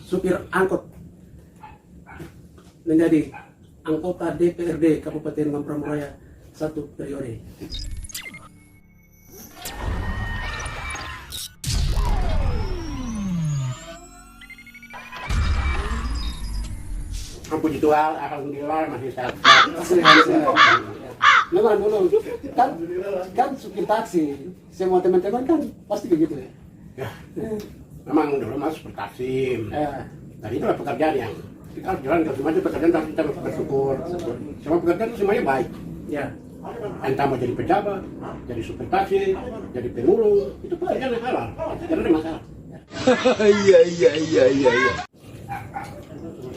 supir angkot menjadi anggota DPRD Kabupaten Mambramo Raya 1 periode. Puji Tuhan, alhamdulillah masih sehat. Memang dulu kan supir taksi, semua teman-teman kan pasti begitu ya. Ya, memang dulu mas bertaksi. Tadi itulah pekerjaan yang kita harus jalan ke semua pekerjaan, tapi kita bersyukur. Semua pekerjaan itu semuanya baik. Ya. Entah mau jadi pejabat, jadi supir taksi, jadi pemulung, itu pekerjaan yang halal. Tidak ada masalah. Iya.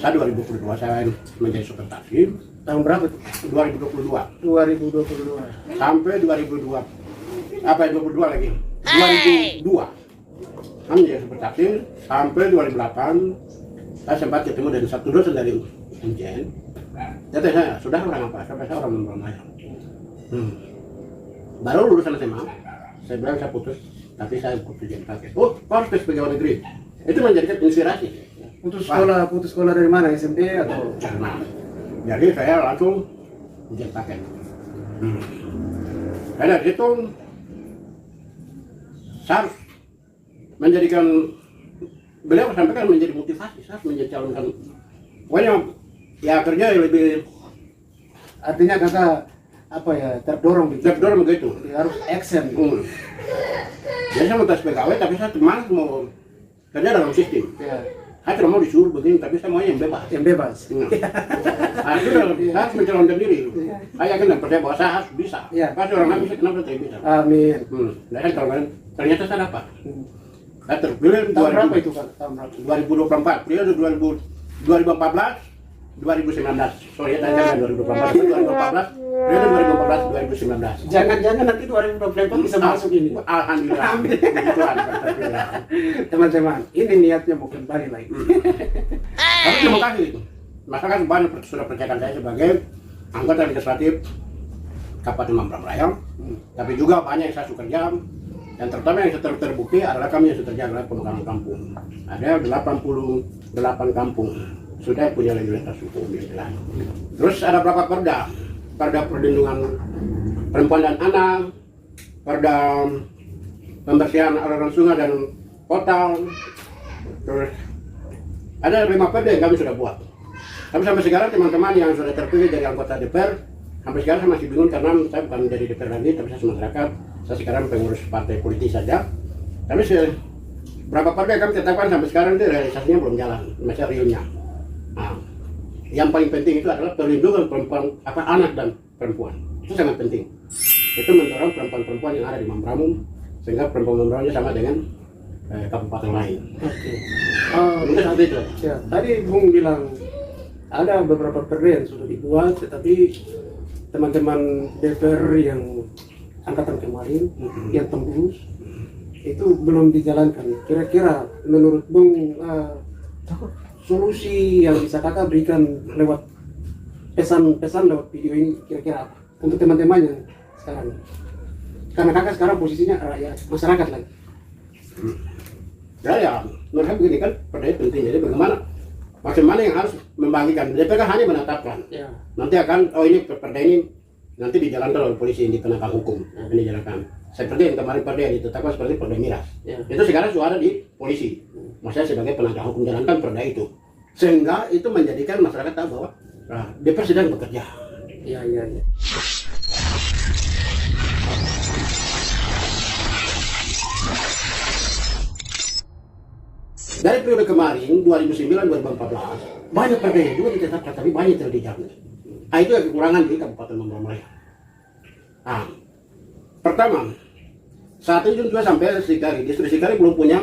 Saya 2022 saya menjadi supir taksi. Tahun berapa tuh? 2022. 2022. Sampai 2002. Apa 22 lagi? 2002. Saya menjadi supir taksi sampai 2008. Saya sempat ketemu dengan satu dosen dari UNJ. Kata saya, sudah orang apa? Sampai saya orang Mambramo Raya. Baru lulusan SMA. Saya bilang saya putus, tapi saya putus jadi pakai. Oh, kau harus tes pegawai negeri. Itu menjadikan inspirasi. Putus sekolah dari mana? SMP atau? Nah, jadi saya langsung menjadi paket. Dan dari situ saya harus menjadikan beliau sampaikan menjadi motivasi, saya harus menjadi calonkan. Pokoknya ya kerja yang lebih, Artinya kakak apa ya, terdorong begitu. Harus action. Jadi saya mau tes pegawai, tapi saya malas mau kerja dalam sistem. Ya. Saya tidak mau disuruh begini, tapi saya maunya yang bebas. Yang bebas. Nah, sudah, saya harus mencalonkan diri. Saya yakin dan percaya bahwa saya harus bisa. Pasti orang lain bisa, kenapa saya bisa? Amin. Nah, saya calonkan, ternyata saya dapat. Saya terpilih Tahun berapa itu kan? Tahun berapa? 2024, periode 2014, 2019. Sorry, tanya 2014, 2014, periode 2014, 2019. Jangan-jangan nanti 2024 bisa masuk ini. Alhamdulillah. Amin. Puji Tuhan, terpilih. Teman-teman, ini niatnya mau kembali lagi. Tapi terima kasih. Masyarakat banyak sudah percayakan saya sebagai anggota legislatif Kabupaten Mambramo Raya. Tapi juga banyak yang saya suka kerja. Dan terutama yang terbukti adalah kami yang sudah kerja adalah pemekaran kampung. Ada 88 kampung sudah punya legalitas hukum yang jelas. Terus ada berapa perda? Perda perlindungan perempuan dan anak, perda pembersihan aliran sungai dan kota. Terus ada 5 perda yang kami sudah buat. Tapi sampai sekarang teman-teman yang sudah terpilih dari anggota DPR, sampai sekarang saya masih bingung karena saya bukan dari DPR lagi, tapi saya masyarakat. Saya sekarang pengurus partai politik saja. Tapi berapa perda yang kami tetapkan sampai sekarang itu realisasinya belum jalan, masih realnya. Nah, yang paling penting itu adalah perlindungan perempuan, anak dan perempuan. Itu sangat penting. Itu mendorong perempuan-perempuan yang ada di Mambramo sehingga perempuan Mambramo sama dengan kabupaten lain. Oke. Mungkin seperti itu. Ya, tadi Bung bilang ada beberapa perda yang sudah dibuat, tetapi teman-teman DPR yang angkatan kemarin yang tembus itu belum dijalankan. Kira-kira menurut Bung solusi yang bisa kakak berikan lewat pesan-pesan lewat video ini kira-kira apa untuk teman-teman yang sekarang? Karena kakak sekarang posisinya rakyat masyarakat lagi. Ya, menurut saya begini kan, perda itu penting. Jadi bagaimana yang harus membagikan? DPR kan hanya menetapkan. Ya. Nanti akan, ini perda ini nanti dijalankan oleh polisi yang dikenakan hukum. Ini dijalankan. Seperti yang kemarin perda yang ditetapkan seperti perda miras. Ya. Itu sekarang sudah ada di polisi. Maksudnya sebagai penegak hukum jalankan perda itu. Sehingga itu menjadikan masyarakat tahu bahwa DPR sedang bekerja. Ya. Dari periode kemarin 2009-2014 banyak perda yang juga ditetapkan, tapi banyak tidak dijalankan. Nah, itu yang kekurangan di Kabupaten Mambramo Raya. Nah, pertama, saat ini juga sampai distrik Sikari belum punya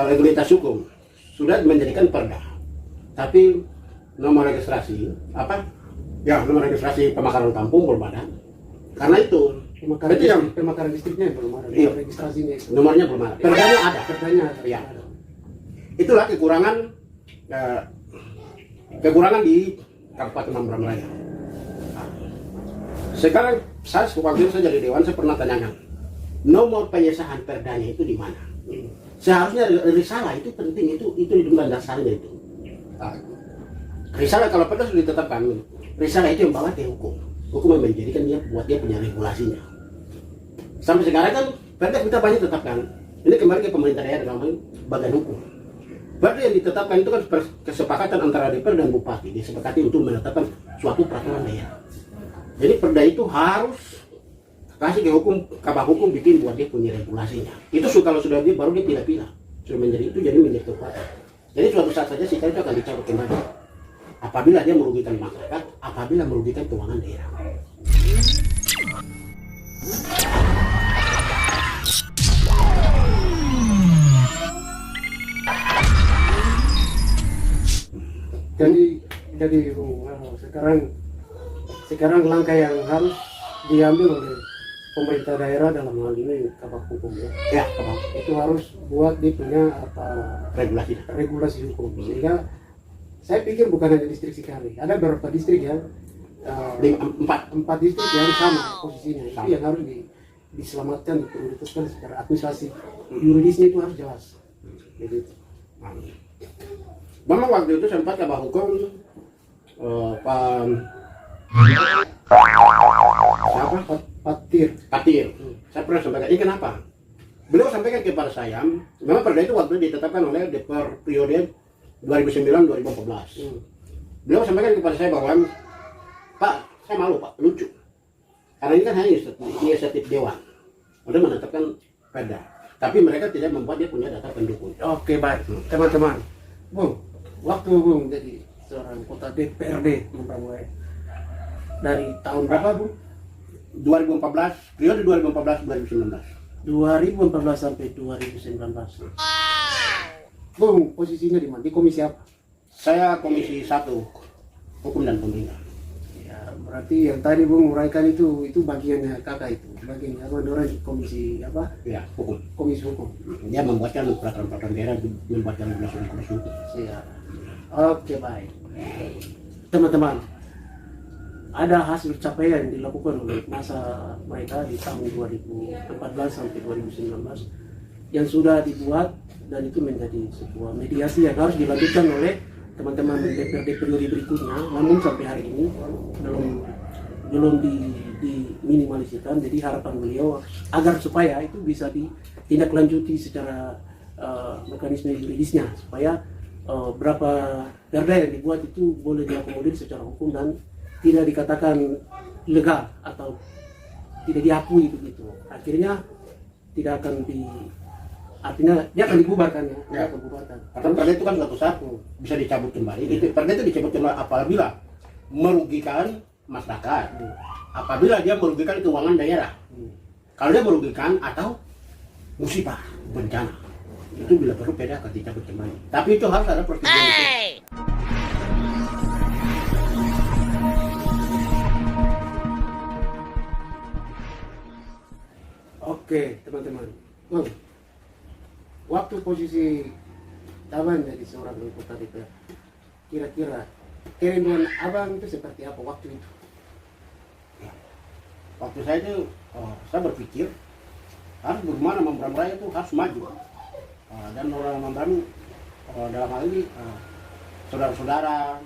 legalitas hukum, sudah menjadikan perda. Tapi nomor registrasi nomor registrasi pemekaran kampung belum ada. Karena itu Pemekaran listriknya belum ada. Iya. Registrasinya. nomornya belum ada. Perdanya ada. Perdanya ada. Iya. Itulah kekurangan di Kabupaten Mambramo Raya. Sekarang saya waktu saya jadi dewan, saya pernah tanyakan nomor pengesahan perdanya itu di mana. Seharusnya risalah itu penting, itu di undang dasarnya itu. Risalah kalau Perda sudah ditetapkan, risalah itu yang bawa ke hukum. Hukum yang menjadikan dia buat dia punya regulasinya. Sampai sekarang kan Perda kita banyak tetapkan. Ini kemarin ke pemerintah daerah dalam badan hukum. Perda yang ditetapkan itu kan kesepakatan antara DPR dan Bupati, disepakati untuk menetapkan suatu peraturan daerah. Jadi Perda itu harus kasih ke hukum, kabah hukum bikin buat dia punya regulasinya. Itu kalau sudah dia baru dia pilih-pilih, sudah menjadi itu jadi menjadi kekuatan. Jadi suatu saat saja sikap itu akan dicabut kembali. Apabila dia merugikan masyarakat, apabila merugikan keuangan daerah. Jadi sekarang langkah yang harus diambil oleh pemerintah daerah dalam hal ini kabak hukum ya, itu harus buat dia punya regulasi hukum, sehingga saya pikir bukan hanya distrik Sikari, ada beberapa distrik yang empat distrik yang sama posisinya, itu yang harus diselamatkan, diprioritaskan secara administrasi, yuridisnya itu harus jelas. Begitu. Memang waktu itu sempat kabah hukum Patir. Saya pernah sampaikan, ini kenapa? Beliau sampaikan kepada saya, memang Perda itu waktu ditetapkan oleh DPR periode 2009-2014. Beliau sampaikan kepada saya bahwa, Pak, saya malu Pak, lucu. Karena ini kan hanya inisiatif Dewan untuk menetapkan Perda. Tapi mereka tidak membuat dia punya data pendukung. Oke, baik. Teman-teman, Bung, waktu Bung jadi seorang kota DPRD Mambramoe, dari tahun berapa Bung? 2014, periode 2014-2019. 2014 sampai 2019. Bung, posisinya di mana? Di komisi apa? Saya komisi 1 Hukum dan Pembinaan. Ya, berarti yang tadi Bung uraikan itu bagiannya kakak itu. Bagiannya apa? Orang komisi apa? Ya, hukum. Komisi hukum. Dia membuatkan peraturan-peraturan daerah, membuatkan regulasi hukum. Siap. Oke, baik. Teman-teman, ada hasil capaian yang dilakukan oleh masa mereka di tahun 2014 sampai 2019 yang sudah dibuat, dan itu menjadi sebuah mediasi yang harus dilanjutkan oleh teman-teman DPRD periode berikutnya. Namun sampai hari ini belum diminimalisirkan. Jadi harapan beliau agar supaya itu bisa ditindaklanjuti secara mekanisme yuridisnya, supaya berapa perda yang dibuat itu boleh diakomodir secara hukum dan tidak dikatakan legal atau tidak diakui begitu. Akhirnya tidak akan dia akan dibubarkan ya. Dia akan dibubarkan. Karena perda itu kan suatu saat bisa dicabut kembali. Perda itu dicabut kembali apabila merugikan masyarakat, apabila dia merugikan keuangan daerah, kalau dia merugikan atau musibah bencana, itu bila perlu perda akan dicabut kembali. Tapi itu harus ada persetujuan itu. Oke, teman-teman. Waktu posisi Abang jadi seorang anggota DPR, kira-kira kerinduan Abang itu seperti apa waktu itu? Waktu saya itu, saya berpikir harus bagaimana Mambramo Raya itu harus maju. Dan orang Mambramo dalam hal ini saudara-saudara,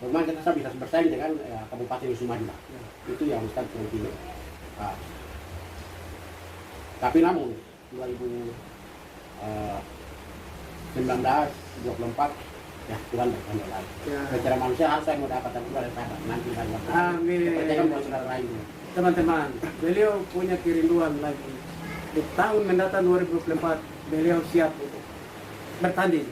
bagaimana kita bisa bersaing dengan Kabupaten Sumajua. Itu yang mesti penting. Tapi namun 2019, 24 ya Tuhan berkehendak lain. Secara manusia harus saya mau dapat tapi dari saya nanti saya. Amin. Percayakan buat saudara lain. Teman-teman, beliau punya kerinduan lagi. Di tahun mendatang 2024 beliau siap untuk bertanding.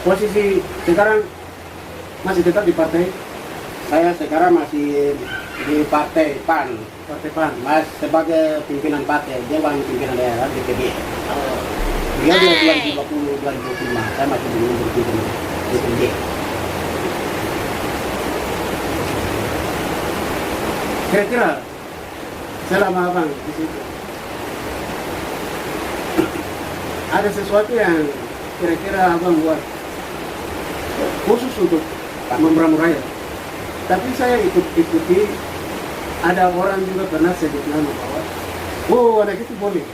Posisi sekarang masih tetap di partai? Saya sekarang masih di Partai PAN. Partai PAN. Mas sebagai pimpinan partai, dia bukan pimpinan daerah DPD. Dia 2020-2025, saya masih belum berpimpinan DPD. Kira-kira selama Abang di situ ada sesuatu yang kira-kira Abang buat khusus untuk meramu rakyat. Tapi saya ikuti, ada orang juga pernah sebut nama bahwa, oh anak itu boleh.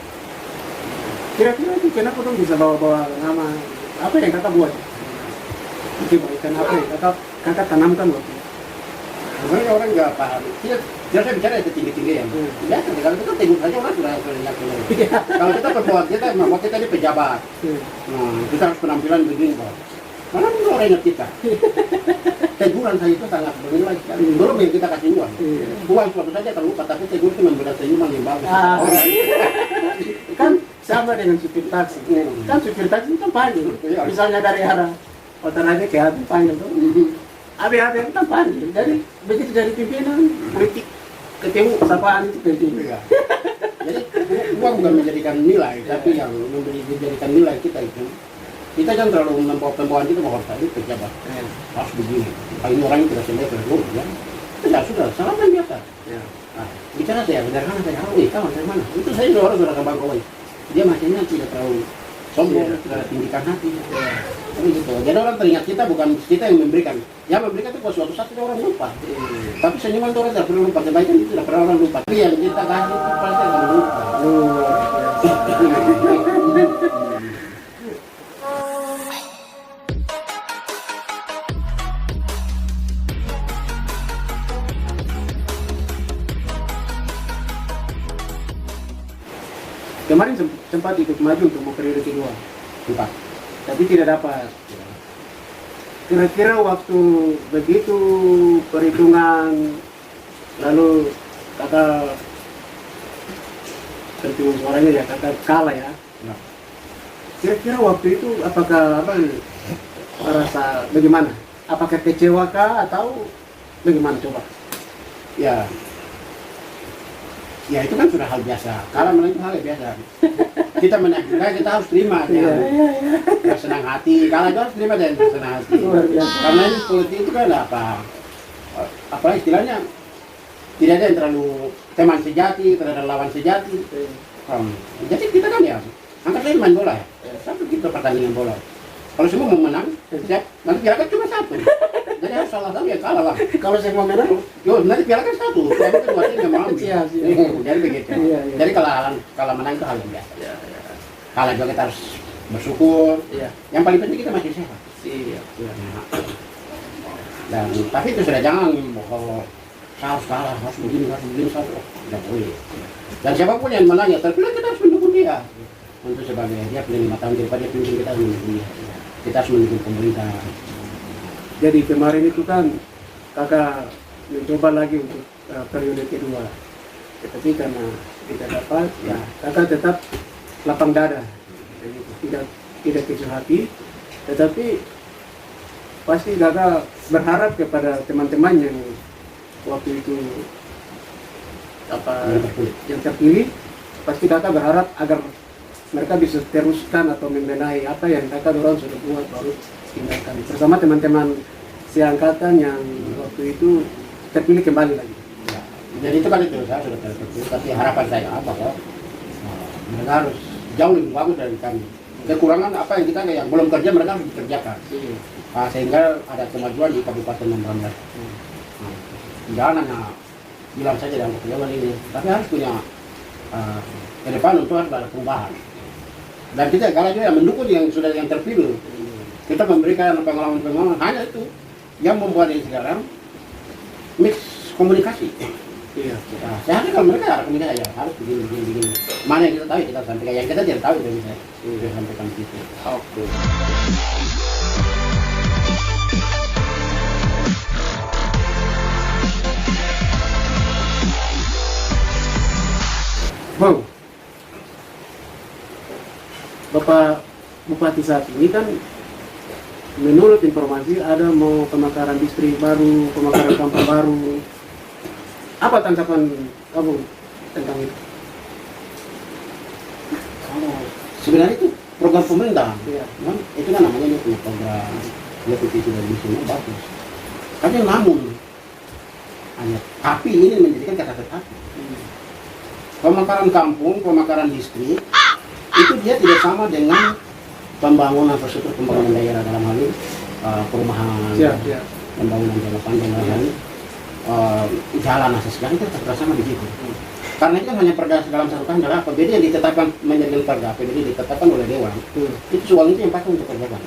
Kira-kira itu kenapa dong bisa bawa-bawa nama, apa yang kakak buat? Kebaikan apa yang kakak tanamkan waktu itu? Sebenarnya orang nggak paham. Tidak saya bicara itu tinggi-tinggi ya. Biasa, kalau kita tegur saja orang sudah lihat. Kalau kita perbuatan kita, memang kita ini pejabat. Nah, kita harus penampilan begini, Pak. Mana mungkin orang ingat kita? Teguran saya itu sangat bernilai sekali. Belum yang kita kasih uang. Uang suatu saja terlupa, tapi tegur itu memberikan senyuman yang bagus. Kan sama dengan supir taksi. Kan supir taksi kan panggil. Misalnya dari arah Kota Raja ke Abi panggil tuh. Abi-abi kan panggil. Jadi begitu dari pimpinan politik ketemu sapaan itu penting. Jadi uang bukan menjadikan nilai, tapi yang menjadikan nilai kita itu. Kita jangan terlalu membawa pembawaan kita bahwa saya itu pejabat. Harus begini. Kalau ini orang yang tidak selesai dulu, ya. Ya sudah, salaman biasa. Nah, bicara saya, sederhana saya, kawan dari mana? Itu saya sudah ke Bangkawai. Dia masihnya tidak terlalu sombong, tidak tinggikan hati. Tapi gitu. Jadi orang teringat kita bukan kita yang memberikan. Yang memberikan itu suatu saat orang lupa. Tapi senyuman itu orang tidak perlu lupa. Kebaikan itu tidak pernah orang lupa. Tapi yang kita kasih itu pasti akan lupa. Kemarin sempat ikut maju untuk mau periode kedua, tapi tidak dapat. Kira-kira waktu begitu perhitungan, lalu kakak perhitungan suaranya ya kakak kalah ya. Kira-kira waktu itu apakah rasa bagaimana? Apakah kecewa kah atau bagaimana coba? Ya itu kan sudah hal biasa. Kalah menang itu hal yang biasa. Kita menang juga kita harus terima dengan senang hati. Kalah itu harus terima dengan senang hati. Karena ini politik itu kan apa istilahnya, tidak ada yang terlalu teman sejati, tidak ada lawan sejati. Jadi kita kan ya, angkat saja main bola ya. Satu kita pertandingan bola. Kalau semua mau menang, siap. Nanti piala kan cuma satu. Jadi harus salah satu ya kalah lah. Kalau saya mau menang, nanti piala kan satu. Piala kan dua tim yang mau. Jadi begitu. Jadi kalau menang itu hal yang biasa. Kalah juga kita harus bersyukur. Yang paling penting kita masih sehat. Dan tapi itu sudah jangan kalau harus kalah, harus begini, tidak boleh. Dan siapapun yang menang ya terpilih kita harus mendukung dia. Untuk sebagai dia pilih 5 tahun ke depan dia pimpin kita mendukung dia. Kita harus mendukung pemerintah. Jadi kemarin itu kan kakak mencoba lagi untuk periode kedua, tetapi karena tidak dapat, ya kakak tetap lapang dada, jadi tidak kecil hati, tetapi pasti kakak berharap kepada teman-teman yang waktu itu yang terpilih, pasti kakak berharap agar mereka bisa teruskan atau membenahi apa yang kakak dorong sudah buat baru tinggalkan bersama teman-teman seangkatan yang waktu itu terpilih kembali lagi. Jadi itu kan itu saya sudah terpilih, tapi harapan saya apa kok? Mereka harus jauh lebih bagus dari kami. Kekurangan apa yang kita yang belum kerja mereka harus dikerjakan. Sehingga ada kemajuan di Kabupaten Mambramblas. Jangan hanya bilang saja dalam pejabat ini, tapi harus punya ke depan untuk harus ada perubahan. Dan kita kalau juga mendukung yang sudah yang terpilih. Kita memberikan pengalaman-pengalaman, hanya itu yang membuat ini sekarang mix komunikasi. Saya kalau mereka ada komunikasi ya harus begini. Mana yang kita tahu kita sampaikan, yang kita tidak tahu itu bisa sampaikan gitu. Oke. Bang, Bapak Bupati saat ini kan menurut informasi ada mau pemekaran distrik baru, pemekaran kampung baru. Apa tanggapan kamu tentang itu? Sebenarnya itu program pemerintah, itu kan namanya punya program, dia itu dari misinya bagus. Tapi namun hanya tapi ini menjadikan kata tetapi. Pemekaran kampung, pemekaran distrik itu dia tidak sama dengan pembangunan infrastruktur pembangunan daerah dalam hal ini perumahan, Siap, siap. pembangunan jangka panjang dan lain, jalan akses jalan itu tetap bersama di situ. Karena itu kan hanya perda dalam satu tahun adalah APBD yang ditetapkan menjadi perda, APBD ditetapkan oleh Dewan. Itu soal itu yang pakai untuk kerjakan.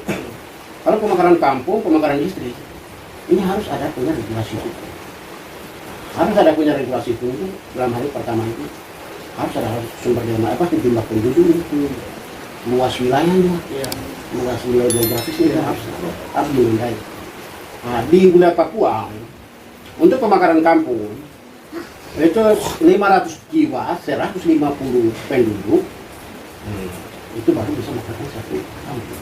Kalau pemekaran kampung, pemekaran distrik, ini harus ada punya regulasi hukum. Harus ada punya regulasi hukum itu dalam hari pertama itu harus ada sumber daya jumlah penduduk, luas wilayahnya, luas wilayah geografisnya harus dimandai. Nah, di wilayah Papua untuk pemekaran kampung itu 500 jiwa, 150 penduduk, itu baru bisa memakan satu kampung.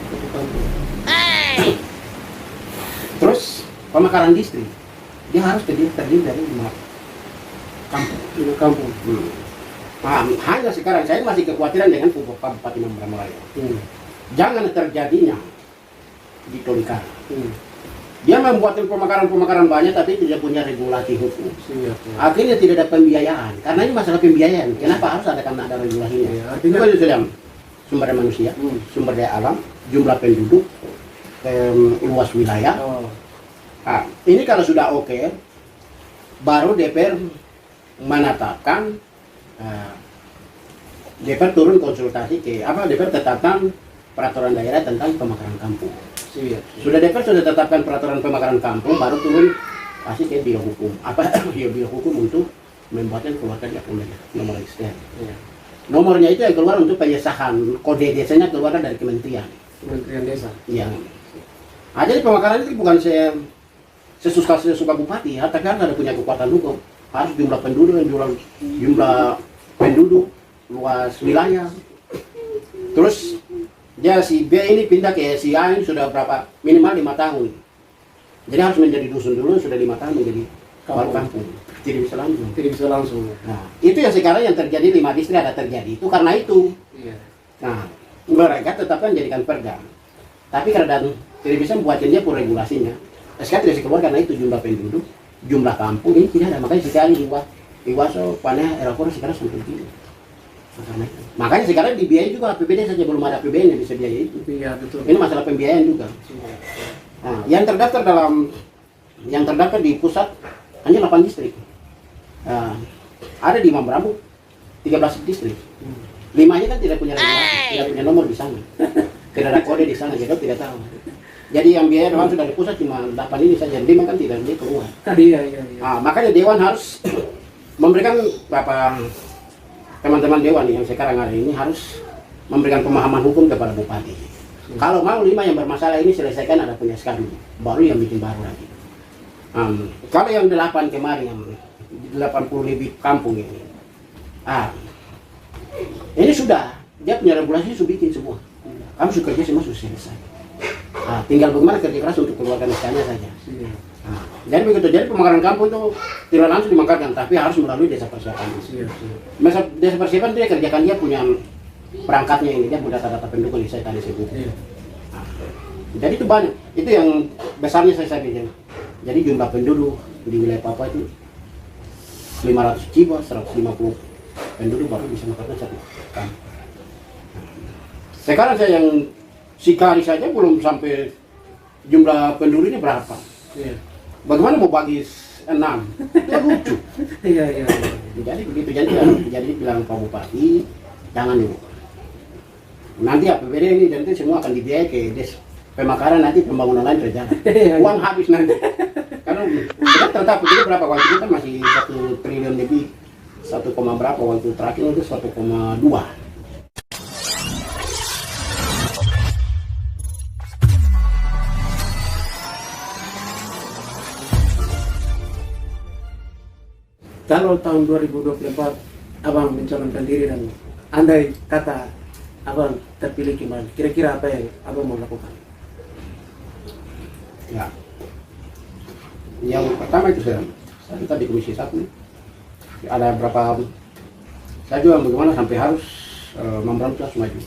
Terus pemekaran distrik dia harus terdiri dari 5 kampung. Nah, hanya sekarang saya masih kekhawatiran dengan Kabupaten Mamberamo Raya. Jangan terjadinya di Tolikara. Dia membuat pemekaran banyak tapi tidak punya regulasi hukum. Akhirnya tidak ada pembiayaan. Karena ini masalah pembiayaan. Kenapa harus ada karena ada regulasinya? Artinya sumber daya manusia, sumber daya alam, jumlah penduduk, luas wilayah. Nah, ini kalau sudah oke, baru DPR menetapkan, DPR turun konsultasi ke DPR tetapkan peraturan daerah tentang pemekaran kampung. Sudah DPR sudah tetapkan peraturan pemekaran kampung, baru turun pasti ke biro hukum. Biro hukum untuk membuatnya keluarkan nomor ekstern. Nomornya itu yang keluar untuk pengesahan, kode desanya keluar dari Kementerian Desa. Iya. Nah, jadi pemekaran itu bukan sesuka bupati, tapi harus ada punya kekuatan hukum. Harus jumlah penduduk, luas wilayah. Terus dia si B ini pindah ke si A ini sudah berapa? Minimal 5 tahun. Jadi harus menjadi dusun dulu, sudah 5 tahun menjadi kampung. Tidak bisa langsung. Nah, itu yang sekarang yang terjadi 5 distrik ada terjadi. Itu karena itu. Iya. Nah, mereka tetap menjadikan perda. Tapi karena tidak bisa membuatnya dia pun regulasinya. SK tidak bisa keluar karena itu jumlah penduduk, jumlah kampung ini tidak ada. Makanya sekali di Waso panah Eropa sekarang sampai begini. Makanya sekarang dibiayai juga APBD saja, belum ada APBN yang bisa biayai itu. Iya, betul. Ini masalah pembiayaan juga. Nah, yang terdaftar di pusat hanya 8 distrik. Nah, ada di Mamberamo 13 distrik. 5-nya kan tidak punya regulasi, tidak punya nomor di sana. Tidak ada kode di sana, jadi tidak tahu. Jadi yang biaya Dewan sudah di pusat cuma 8 ini saja, 5 kan tidak dia keluar. Iya. Nah, makanya Dewan harus memberikan teman-teman Dewan yang sekarang ada ini harus memberikan pemahaman hukum kepada bupati. Kalau mau 5 yang bermasalah ini selesaikan, ada punya SK dulu, baru yang bikin baru lagi. Kalau yang 8 kemarin, yang 80 lebih kampung ini, ini sudah, dia punya regulasi sudah bikin semua. Kamu sudah kerja semua sudah selesai. Tinggal bagaimana kerja keras untuk keluarkan SK-nya saja. Jadi begitu, jadi pemekaran kampung itu tidak langsung dimekarkan, tapi harus melalui desa persiapan. Desa persiapan itu dia kerjakan, dia punya perangkatnya ini, dia punya data-data penduduk yang saya tadi sebut. Jadi itu banyak, itu yang besarnya saya bilang. Jadi jumlah penduduk di wilayah Papua itu 500 jiwa, 150 penduduk baru bisa memekarkan satu kampung. Sekarang saya yang Sikari saja belum sampai jumlah penduduk ini berapa. Bagaimana mau bagi 6? Itu lucu. Iya. Jadi begitu, jadi bilang Pak Bupati, jangan dulu. Nanti APBD ini nanti semua akan dibiayai ke pemekaran, nanti pembangunan lain terjalan. Uang habis nanti. Karena kita tetap itu berapa waktu kita masih 1 triliun lebih, 1, berapa waktu terakhir itu 1,2. Kalau tahun 2024 Abang mencalonkan diri dan andai kata Abang terpilih kembali, kira-kira apa yang Abang mau lakukan? Ya, yang pertama itu saya di Komisi 1 ada berapa saya juga bagaimana sampai harus memberantas maju.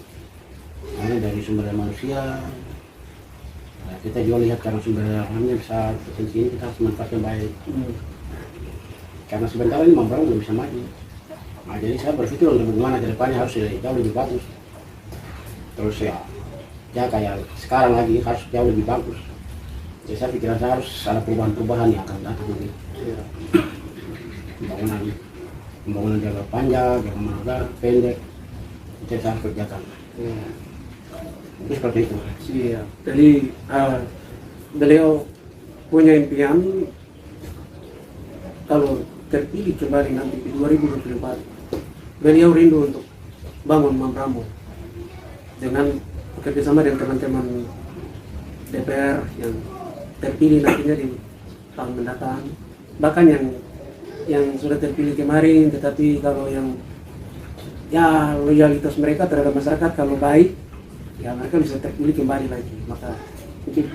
Karena dari sumber daya manusia, kita juga lihat karena sumber daya alamnya bisa potensi ini kita harus manfaatkan baik. Karena sebentar ini Mamberamo belum bisa maju. Nah, jadi saya berpikir untuk bagaimana ke depannya harus jauh lebih bagus. Terus ya kayak sekarang lagi harus jauh lebih bagus. Jadi saya pikiran saya harus ada perubahan-perubahan yang akan datang nanti. Iya. Pembangunan jangka panjang, jangka menengah, pendek, itu yang saya harus kerjakan. Iya. Itu seperti itu. Iya. Jadi beliau punya impian kalau terpilih kembali nanti di 2024, beliau rindu untuk bangun Mambramo dengan bekerjasama dengan teman-teman DPR yang terpilih nantinya di tahun mendatang, bahkan yang sudah terpilih kemarin, tetapi kalau yang ya loyalitas mereka terhadap masyarakat kalau baik, ya mereka bisa terpilih kembali lagi. Maka mungkin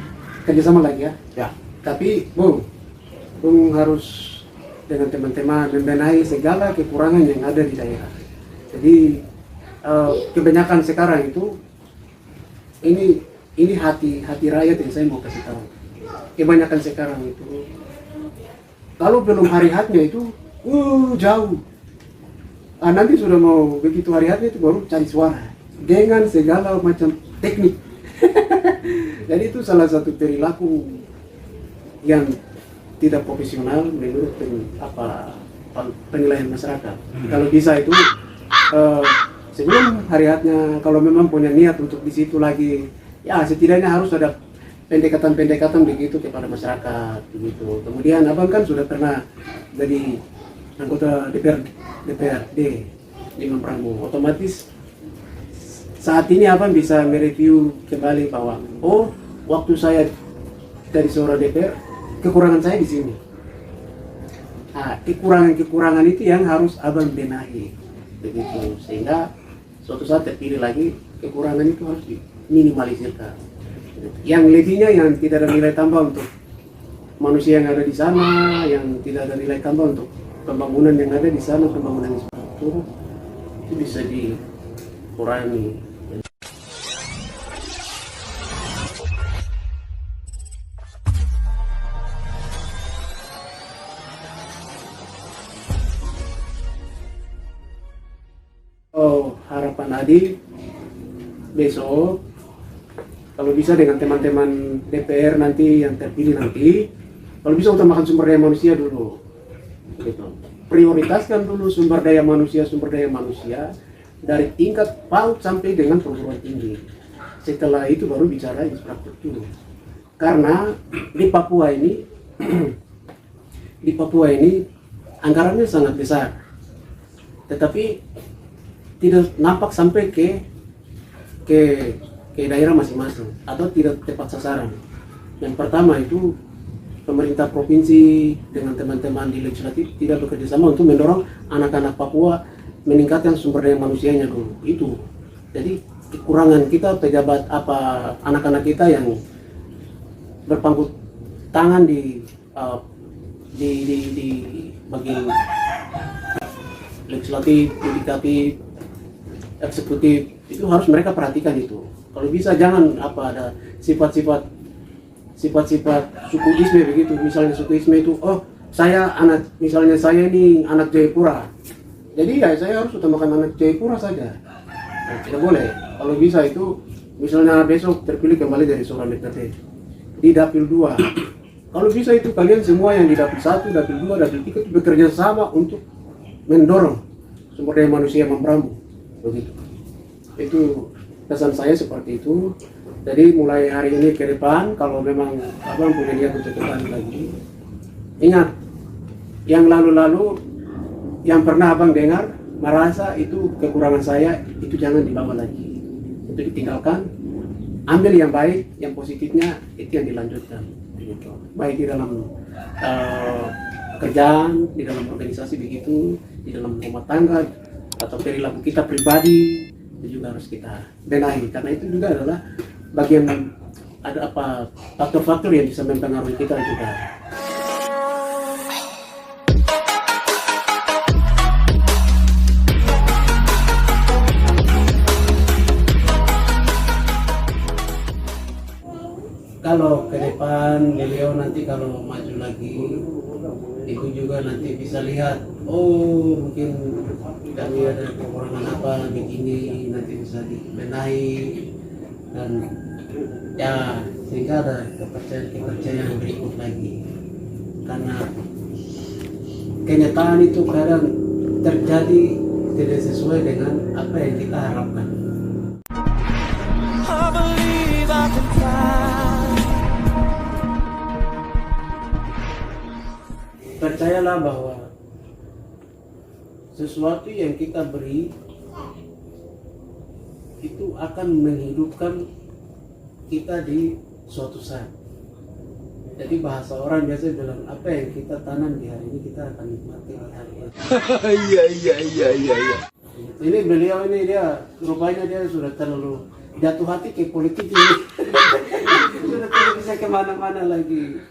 kerjasama lagi ya. Ya, Tapi Bung harus dengan teman-teman membenahi segala kekurangan yang ada di daerah. Jadi kebanyakan sekarang itu ini hati rakyat yang saya mau kasih tahu. Kebanyakan sekarang itu kalau belum hari hatnya itu jauh. Nanti sudah mau begitu hari hatnya itu baru cari suara dengan segala macam teknik. Jadi itu salah satu perilaku yang tidak profesional menurut penilaian masyarakat. Kalau bisa itu sebelum hari hatnya, kalau memang punya niat untuk di situ lagi, ya setidaknya harus ada pendekatan begitu kepada masyarakat begitu. Kemudian abang kan sudah pernah jadi anggota DPRD di Mambramo, otomatis saat ini abang bisa mereview kembali bahwa waktu saya dari seorang DPR kekurangan saya di sini. Kekurangan itu yang harus abang benahi begitu, sehingga suatu saat terpilih lagi kekurangan itu harus diminimalisirkan. Yang lebihnya yang tidak ada nilai tambah untuk manusia yang ada di sana, yang tidak ada nilai tambah untuk pembangunan yang ada di sana, pembangunan infrastruktur, itu bisa dikurangi. Harapan Adi besok kalau bisa dengan teman-teman DPR nanti yang terpilih nanti, kalau bisa utamakan sumber daya manusia dulu gitu. Prioritaskan dulu sumber daya manusia dari tingkat PAUD sampai dengan perguruan tinggi. Setelah itu baru bicara infrastruktur, karena di Papua ini anggarannya sangat besar, tetapi tidak nampak sampai ke daerah masing-masing atau tidak tepat sasaran. Yang pertama itu pemerintah provinsi dengan teman-teman di legislatif tidak bekerja sama untuk mendorong anak-anak Papua meningkatkan sumber daya manusianya dulu. Itu jadi kekurangan kita pejabat anak-anak kita yang berpangku tangan di bagian legislatif, yudikatif, eksekutif, itu harus mereka perhatikan itu. Kalau bisa jangan ada sifat-sifat sukuisme begitu. Misalnya sukuisme itu, saya ini anak Jayapura, jadi ya saya harus utamakan anak Jayapura saja. Tidak boleh. Kalau bisa itu, misalnya besok terpilih kembali dari seorang DPRD di Dapil 2, kalau bisa itu kalian semua yang di Dapil 1, Dapil 2, Dapil 3 bekerja sama untuk mendorong sumber daya manusia Mambramo begitu. Itu pesan saya seperti itu. Jadi mulai hari ini ke depan, kalau memang abang punya niat untuk kembali lagi, ingat yang lalu-lalu yang pernah abang dengar merasa itu kekurangan saya, itu jangan dibawa lagi, itu ditinggalkan. Ambil yang baik, yang positifnya, itu yang dilanjutkan begitu. Baik di dalam pekerjaan, di dalam organisasi begitu, di dalam rumah tangga, atau perilaku kita pribadi, itu juga harus kita benahi, karena itu juga adalah bagian ada faktor-faktor yang bisa mempengaruhi kita juga. Kalau ke depan beliau nanti kalau maju lagi, itu juga nanti bisa lihat, mungkin kami ada kekurangan begini, nanti bisa dibenahi, dan ya sehingga ada kepercayaan berikut lagi, karena kenyataan itu kadang terjadi tidak sesuai dengan apa yang kita harapkan. Percayalah bahwa sesuatu yang kita beri itu akan menghidupkan kita di suatu saat. Jadi bahasa orang biasa bilang, apa yang kita tanam di hari ini kita akan nikmati di hari ini. Iya. Ini beliau ini dia rupanya dia sudah terlalu jatuh hati ke politik ini. Sudah tidak bisa kemana-mana lagi.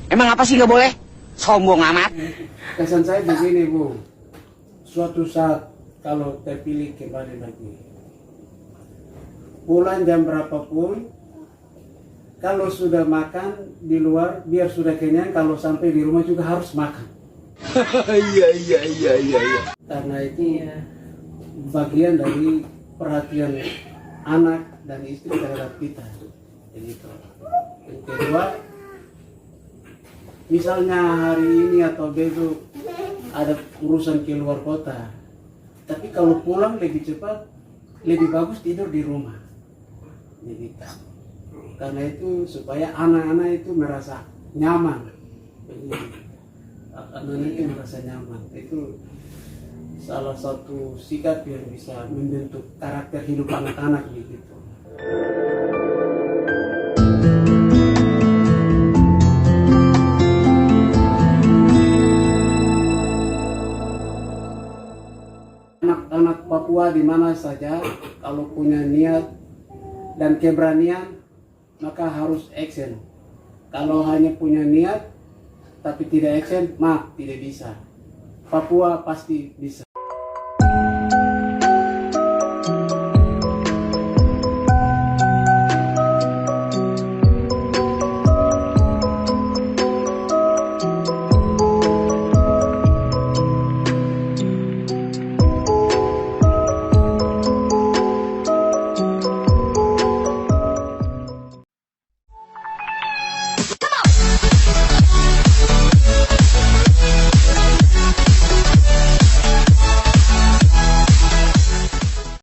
Emang apa sih nggak boleh? Sombong amat. Kesan saya begini Bu, suatu saat kalau terpilih kembali lagi, pulang jam berapapun, kalau sudah makan di luar biar sudah kenyang, kalau sampai di rumah juga harus makan. Iya. Karena itu bagian dari perhatian anak dan istri terhadap kita. Begitu. Yang kedua, misalnya hari ini atau besok ada urusan ke luar kota, tapi kalau pulang lebih cepat, lebih bagus tidur di rumah. Begitu. Karena itu supaya anak-anak itu merasa nyaman. Anak-anak itu merasa nyaman. Itu salah satu sikap yang bisa membentuk karakter hidup anak-anak begitu. Anak-anak Papua di mana saja kalau punya niat dan keberanian maka harus action. Kalau hanya punya niat tapi tidak action, tidak bisa. Papua pasti bisa.